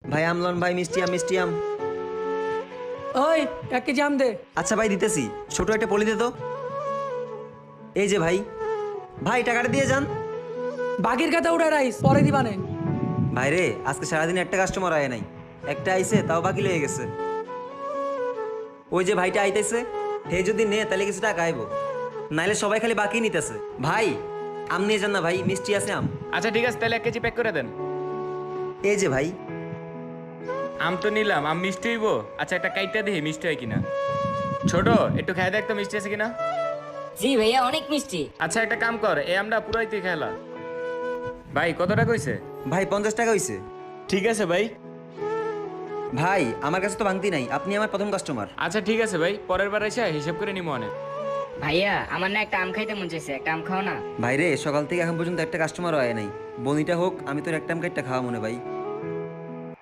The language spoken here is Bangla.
ভাই আমলন ভাই, মিষ্টি আম মিষ্টি আম। ওই 1 কেজি আম দে। আচ্ছা ভাই দিতেছি, ছোট একটা পলি দে তো। এই যে ভাই, ভাই টাকাটা দিয়ে যান। বাকির খাতা উড়ে রাইস, পরে দিবানে। ভাই রে, আজকে সারাদিন একটা কাস্টমার আয় নাই, একটা আইছে তাও বাকি লেগে গেছে। ওই যে ভাইটা আইতেছে, হে যদি নে তাহলে কিছু টাকা আইবো, নাইলে সবাই খালি বাকি নিতেছে। ভাই আম নিয়ে যান না ভাই, মিষ্টি আছে আম। আচ্ছা ঠিক আছে, তাহলে 1 কেজি প্যাক করে দেন। এই যে ভাই। আম তো নিলাম, আম মিষ্টি হইব? আচ্ছা একটা কাইটটা দেখি মিষ্টি হয় কিনা। ছোট, একটু খাই দেখ তো মিষ্টি আছে কিনা। জি ভাইয়া, অনেক মিষ্টি। আচ্ছা একটা কাম কর, এই আমটা পুরাই তুই খেলা। ভাই কত টাকা হইছে? ভাই 50 টাকা হইছে। ঠিক আছে ভাই। ভাই আমার কাছে তো ভাঙতি নাই, আপনি আমার প্রথম কাস্টমার। আচ্ছা ঠিক আছে ভাই, পরের বার এসে হিসাব করে নিবো অনেক। ভাইয়া আমার না একটা আম খাইতে মন চাইছে, একটা আম খাও না। ভাই রে, সকাল থেকে এখন পর্যন্ত একটা কাস্টমারও আয় নাই, বনিটা হোক, আমি তোর একটা আম কাইটটা খাওয়া মনে ভাই।